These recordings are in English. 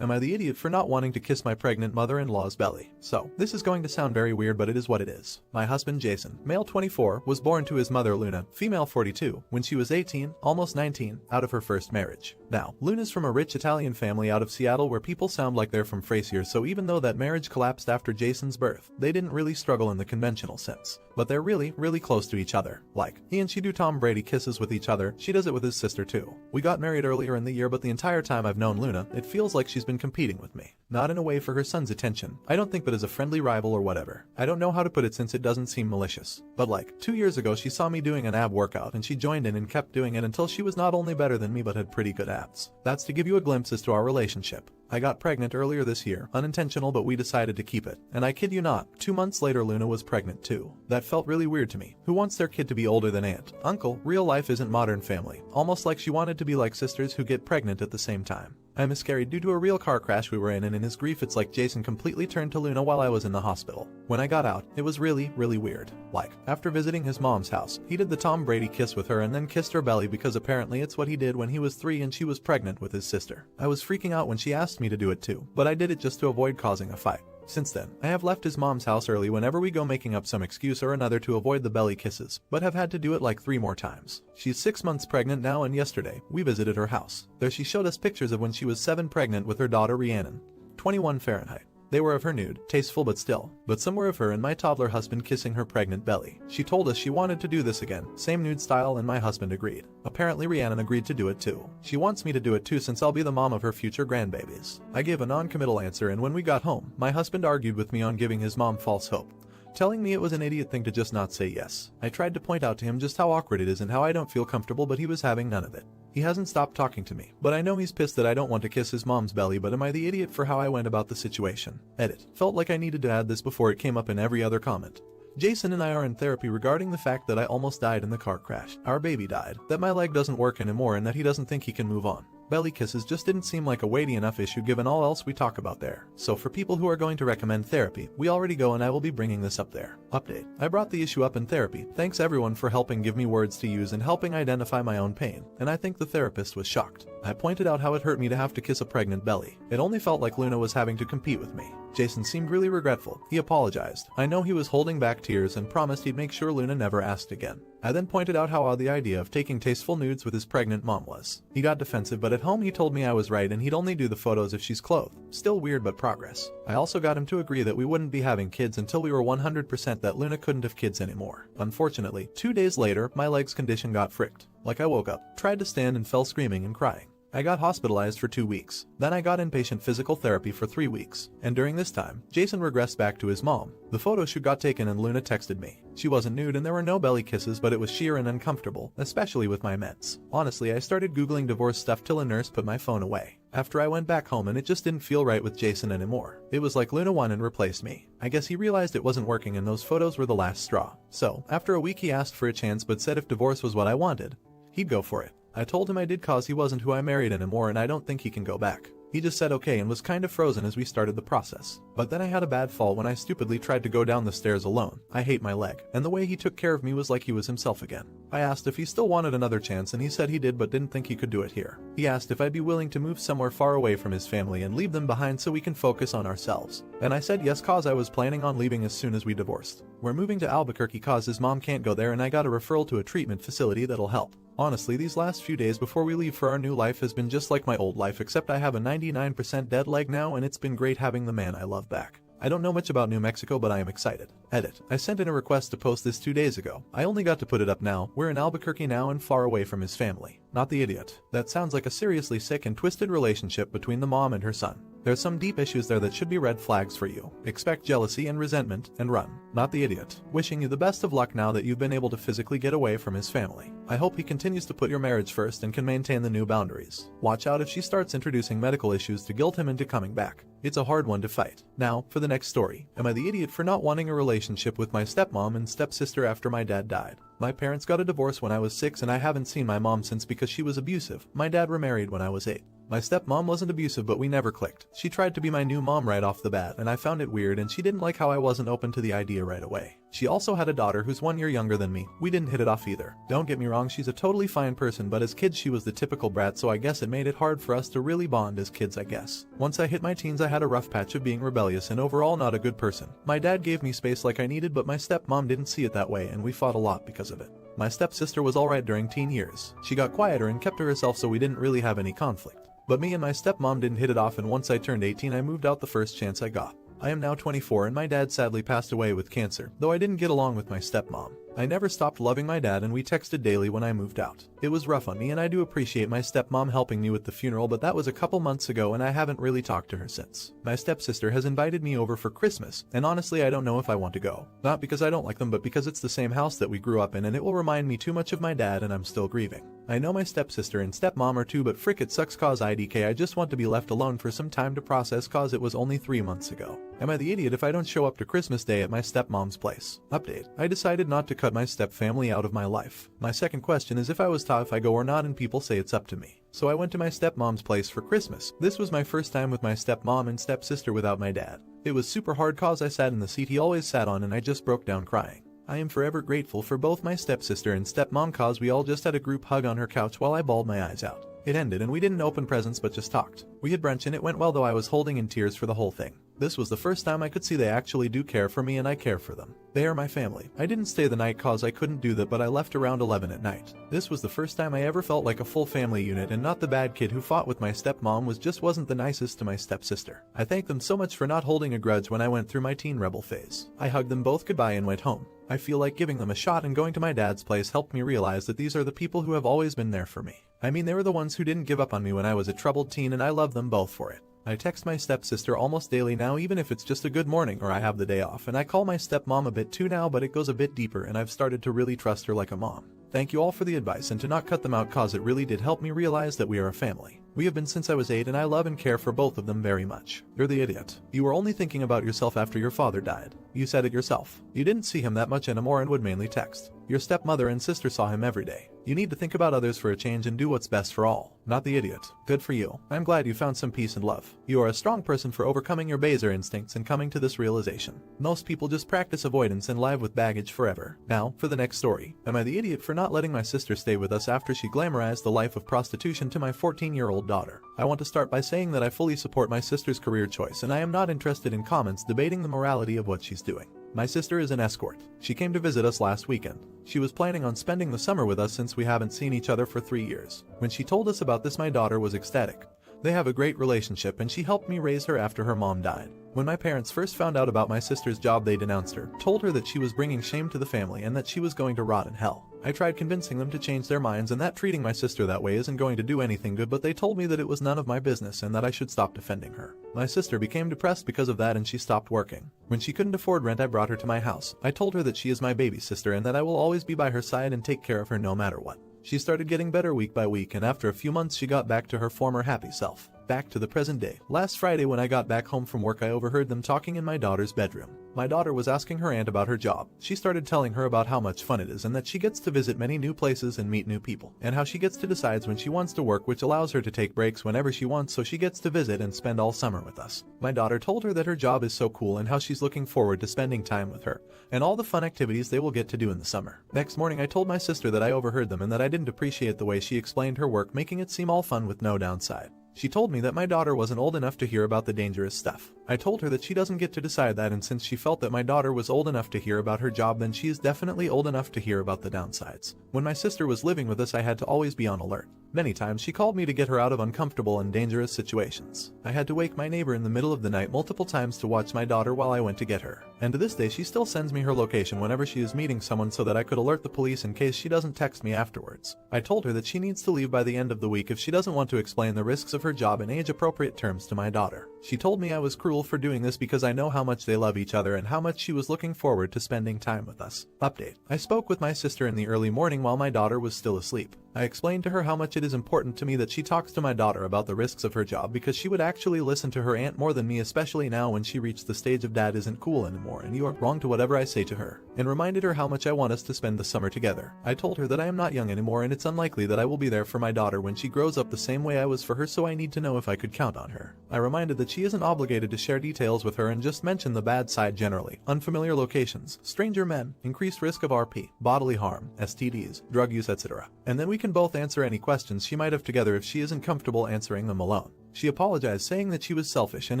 Am I the idiot for not wanting to kiss my pregnant mother-in-law's belly? So, this is going to sound very weird, but it is what it is. My husband Jason, male 24, was born to his mother Luna, female 42, when she was 18, almost 19, out of her first marriage. Now, Luna's from a rich Italian family out of Seattle where people sound like they're from Frasier, so even though that marriage collapsed after Jason's birth, they didn't really struggle in the conventional sense. But they're really, really close to each other. Like, he and she do Tom Brady kisses with each other, she does it with his sister too. We got married earlier in the year, but the entire time I've known Luna, it feels like she's been competing with me. Not in a way for her son's attention, I don't think, but as a friendly rival or whatever. I don't know how to put it since it doesn't seem malicious. But like, 2 years ago she saw me doing an ab workout and she joined in and kept doing it until she was not only better than me but had pretty good abs. That's to give you a glimpse as to our relationship. I got pregnant earlier this year, unintentional, but we decided to keep it. And I kid you not, 2 months later Luna was pregnant too. That felt really weird to me. Who wants their kid to be older than aunt, uncle? Real life isn't Modern Family. Almost like she wanted to be like sisters who get pregnant at the same time. I miscarried due to a real car crash we were in, and in his grief it's like Jason completely turned to Luna while I was in the hospital. When I got out, it was really, really weird. Like, after visiting his mom's house, he did the Tom Brady kiss with her and then kissed her belly because apparently it's what he did when he was 3 and she was pregnant with his sister. I was freaking out when she asked me to do it too, but I did it just to avoid causing a fight. Since then, I have left his mom's house early whenever we go, making up some excuse or another to avoid the belly kisses, but have had to do it like 3 more times. She's 6 months pregnant now, and yesterday, we visited her house. There she showed us pictures of when she was 7, pregnant with her daughter Rhiannon. 21 Fahrenheit. They were of her nude, tasteful but still, but some were of her and my toddler husband kissing her pregnant belly. She told us she wanted to do this again, same nude style, and my husband agreed. Apparently Rhiannon agreed to do it too. She wants me to do it too since I'll be the mom of her future grandbabies. I gave a non-committal answer, and when we got home, my husband argued with me on giving his mom false hope, telling me it was an idiot thing to just not say yes. I tried to point out to him just how awkward it is and how I don't feel comfortable, but he was having none of it. He hasn't stopped talking to me, but I know he's pissed that I don't want to kiss his mom's belly. But am I the idiot for how I went about the situation? Edit. Felt like I needed to add this before it came up in every other comment. Jason and I are in therapy regarding the fact that I almost died in the car crash. Our baby died, that my leg doesn't work anymore, and that he doesn't think he can move on. Belly kisses just didn't seem like a weighty enough issue given all else we talk about there. So for people who are going to recommend therapy, we already go, and I will be bringing this up there. Update. I brought the issue up in therapy. Thanks everyone for helping give me words to use and helping identify my own pain, and I think the therapist was shocked. I pointed out how it hurt me to have to kiss a pregnant belly. It only felt like Luna was having to compete with me. Jason seemed really regretful. He apologized. I know he was holding back tears and promised he'd make sure Luna never asked again. I then pointed out how odd the idea of taking tasteful nudes with his pregnant mom was. He got defensive, but at home he told me I was right and he'd only do the photos if she's clothed. Still weird, but progress. I also got him to agree that we wouldn't be having kids until we were 100% that Luna couldn't have kids anymore. Unfortunately, 2 days later, my leg's condition got fricked. Like, I woke up, tried to stand, and fell screaming and crying. I got hospitalized for 2 weeks. Then I got inpatient physical therapy for 3 weeks. And during this time, Jason regressed back to his mom. The photo shoot got taken and Luna texted me. She wasn't nude and there were no belly kisses, but it was sheer and uncomfortable, especially with my meds. Honestly, I started googling divorce stuff till a nurse put my phone away. After I went back home, and it just didn't feel right with Jason anymore. It was like Luna won and replaced me. I guess he realized it wasn't working and those photos were the last straw. So, after a week he asked for a chance but said if divorce was what I wanted, he'd go for it. I told him I did, cause he wasn't who I married anymore and I don't think he can go back. He just said okay and was kind of frozen as we started the process. But then I had a bad fall when I stupidly tried to go down the stairs alone. I hate my leg, and the way he took care of me was like he was himself again. I asked if he still wanted another chance and he said he did but didn't think he could do it here. He asked if I'd be willing to move somewhere far away from his family and leave them behind so we can focus on ourselves. And I said yes, cause I was planning on leaving as soon as we divorced. We're moving to Albuquerque cause his mom can't go there and I got a referral to a treatment facility that'll help. Honestly, these last few days before we leave for our new life has been just like my old life, except I have a 99% dead leg now, and it's been great having the man I love back. I don't know much about New Mexico, but I am excited. Edit. I sent in a request to post this 2 days ago. I only got to put it up now. We're in Albuquerque now and far away from his family. Not the idiot. That sounds like a seriously sick and twisted relationship between the mom and her son. There's some deep issues there that should be red flags for you. Expect jealousy and resentment, and run. Not the idiot. Wishing you the best of luck now that you've been able to physically get away from his family. I hope he continues to put your marriage first and can maintain the new boundaries. Watch out if she starts introducing medical issues to guilt him into coming back. It's a hard one to fight. Now, for the next story. Am I the idiot for not wanting a relationship with my stepmom and stepsister after my dad died? My parents got a divorce when I was 6 and I haven't seen my mom since because she was abusive. My dad remarried when I was 8. My stepmom wasn't abusive, but we never clicked. She tried to be my new mom right off the bat, and I found it weird, and she didn't like how I wasn't open to the idea right away. She also had a daughter who's 1 year younger than me. We didn't hit it off either. Don't get me wrong, she's a totally fine person, but as kids she was the typical brat, so I guess it made it hard for us to really bond as kids, I guess. Once I hit my teens I had a rough patch of being rebellious and overall not a good person. My dad gave me space like I needed, but my stepmom didn't see it that way, and we fought a lot because of it. My stepsister was alright during teen years. She got quieter and kept to herself, so we didn't really have any conflict. But me and my stepmom didn't hit it off, and once I turned 18 I moved out the first chance I got. I am now 24 and my dad sadly passed away with cancer, though I didn't get along with my stepmom. I never stopped loving my dad and we texted daily when I moved out. It was rough on me and I do appreciate my stepmom helping me with the funeral, but that was a couple months ago and I haven't really talked to her since. My stepsister has invited me over for Christmas, and honestly I don't know if I want to go. Not because I don't like them, but because it's the same house that we grew up in and it will remind me too much of my dad and I'm still grieving. I know my stepsister and stepmom are too, but frick it sucks cause IDK I just want to be left alone for some time to process cause it was only 3 months ago. Am I the idiot if I don't show up to Christmas Day at my stepmom's place? Update. I decided not to cut my stepfamily out of my life. My second question is if I was taught if I go or not, and people say it's up to me. So I went to my stepmom's place for Christmas. This was my first time with my stepmom and stepsister without my dad. It was super hard cause I sat in the seat he always sat on and I just broke down crying. I am forever grateful for both my stepsister and stepmom cause we all just had a group hug on her couch while I bawled my eyes out. It ended and we didn't open presents but just talked. We had brunch and it went well, though I was holding in tears for the whole thing. This was the first time I could see they actually do care for me and I care for them. They are my family. I didn't stay the night cause I couldn't do that, but I left around 11 at night. This was the first time I ever felt like a full family unit and not the bad kid who fought with my stepmom wasn't the nicest to my stepsister. I thank them so much for not holding a grudge when I went through my teen rebel phase. I hugged them both goodbye and went home. I feel like giving them a shot, and going to my dad's place helped me realize that these are the people who have always been there for me. I mean, they were the ones who didn't give up on me when I was a troubled teen, and I love them both for it. I text my stepsister almost daily now, even if it's just a good morning or I have the day off, and I call my stepmom a bit too now, but it goes a bit deeper and I've started to really trust her like a mom. Thank you all for the advice and to not cut them out cause it really did help me realize that we are a family. We have been since I was 8 and I love and care for both of them very much. You're the idiot. You were only thinking about yourself after your father died. You said it yourself. You didn't see him that much anymore and would mainly text. Your stepmother and sister saw him every day. You need to think about others for a change and do what's best for all. Not the idiot. Good for you. I'm glad you found some peace and love. You are a strong person for overcoming your baser instincts and coming to this realization. Most people just practice avoidance and live with baggage forever. Now, for the next story. Am I the idiot for not letting my sister stay with us after she glamorized the life of prostitution to my 14-year-old daughter? I want to start by saying that I fully support my sister's career choice and I am not interested in comments debating the morality of what she's doing. My sister is an escort. She came to visit us last weekend. She was planning on spending the summer with us since we haven't seen each other for 3 years. When she told us about this, my daughter was ecstatic. They have a great relationship and she helped me raise her after her mom died. When my parents first found out about my sister's job, they denounced her, told her that she was bringing shame to the family and that she was going to rot in hell. I tried convincing them to change their minds and that treating my sister that way isn't going to do anything good, but they told me that it was none of my business and that I should stop defending her. My sister became depressed because of that and she stopped working. When she couldn't afford rent, I brought her to my house. I told her that she is my baby sister and that I will always be by her side and take care of her no matter what. She started getting better week by week, and after a few months she got back to her former happy self. Back to the present day. Last Friday when I got back home from work, I overheard them talking in my daughter's bedroom. My daughter was asking her aunt about her job. She started telling her about how much fun it is and that she gets to visit many new places and meet new people, and how she gets to decide when she wants to work, which allows her to take breaks whenever she wants, so she gets to visit and spend all summer with us. My daughter told her that her job is so cool and how she's looking forward to spending time with her and all the fun activities they will get to do in the summer. Next morning I told my sister that I overheard them and that I didn't appreciate the way she explained her work, making it seem all fun with no downside. She told me that my daughter wasn't old enough to hear about the dangerous stuff. I told her that she doesn't get to decide that, and since she felt that my daughter was old enough to hear about her job, then she is definitely old enough to hear about the downsides. When my sister was living with us, I had to always be on alert. Many times she called me to get her out of uncomfortable and dangerous situations. I had to wake my neighbor in the middle of the night multiple times to watch my daughter while I went to get her. And to this day she still sends me her location whenever she is meeting someone so that I could alert the police in case she doesn't text me afterwards. I told her that she needs to leave by the end of the week if she doesn't want to explain the risks of her job in age-appropriate terms to my daughter. She told me I was cruel for doing this because I know how much they love each other and how much she was looking forward to spending time with us. Update. I spoke with my sister in the early morning while my daughter was still asleep. I explained to her how much it is important to me that she talks to my daughter about the risks of her job because she would actually listen to her aunt more than me, especially now when she reached the stage of dad isn't cool anymore and you are wrong to whatever I say to her, and reminded her how much I want us to spend the summer together. I told her that I am not young anymore and it's unlikely that I will be there for my daughter when she grows up the same way I was for her, so I need to know if I could count on her. I reminded that she isn't obligated to share details with her and just mention the bad side generally: unfamiliar locations, stranger men, increased risk of RP, bodily harm, STDs, drug use, etc. And then we can both answer any questions she might have together if she isn't comfortable answering them alone. She apologized, saying that she was selfish and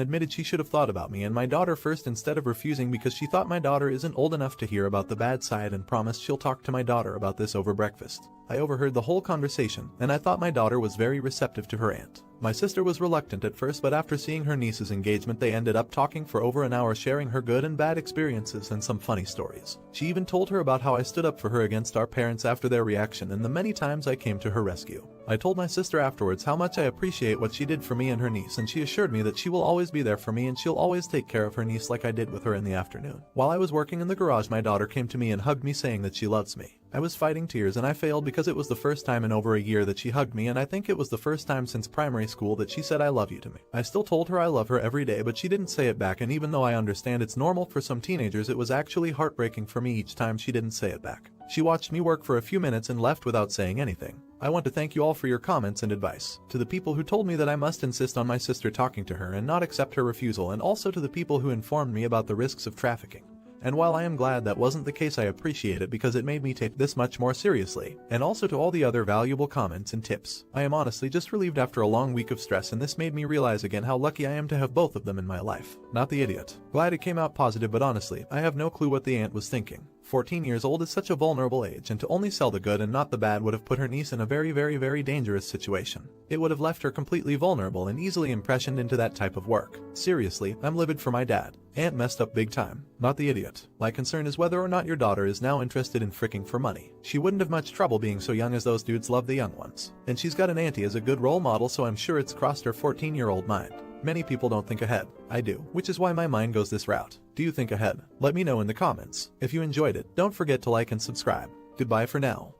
admitted she should have thought about me and my daughter first instead of refusing because she thought my daughter isn't old enough to hear about the bad side, and promised she'll talk to my daughter about this over breakfast. I overheard the whole conversation, and I thought my daughter was very receptive to her aunt. My sister was reluctant at first, but after seeing her niece's engagement they ended up talking for over an hour, sharing her good and bad experiences and some funny stories. She even told her about how I stood up for her against our parents after their reaction and the many times I came to her rescue. I told my sister afterwards how much I appreciate what she did for me and her niece, and she assured me that she will always be there for me and she'll always take care of her niece like I did with her in the afternoon. While I was working in the garage, my daughter came to me and hugged me, saying that she loves me. I was fighting tears and I failed because it was the first time in over a year that she hugged me, and I think it was the first time since primary school that she said I love you to me. I still told her I love her every day, but she didn't say it back, and even though I understand it's normal for some teenagers, it was actually heartbreaking for me each time she didn't say it back. She watched me work for a few minutes and left without saying anything. I want to thank you all for your comments and advice. To the people who told me that I must insist on my sister talking to her and not accept her refusal, and also to the people who informed me about the risks of trafficking. And while I am glad that wasn't the case, I appreciate it because it made me take this much more seriously. And also to all the other valuable comments and tips. I am honestly just relieved after a long week of stress, and this made me realize again how lucky I am to have both of them in my life. Not the idiot. Glad it came out positive, but honestly, I have no clue what the aunt was thinking. 14 years old is such a vulnerable age, and to only sell the good and not the bad would have put her niece in a very dangerous situation. It would have left her completely vulnerable and easily impressioned into that type of work. Seriously, I'm livid for my dad. Aunt messed up big time. Not the idiot. My concern is whether or not your daughter is now interested in fricking for money. She wouldn't have much trouble being so young, as those dudes love the young ones. And she's got an auntie as a good role model, so I'm sure it's crossed her 14-year-old mind. Many people don't think ahead. I do, which is why my mind goes this route. Do you think ahead? Let me know in the comments. If you enjoyed it, don't forget to like and subscribe. Goodbye for now.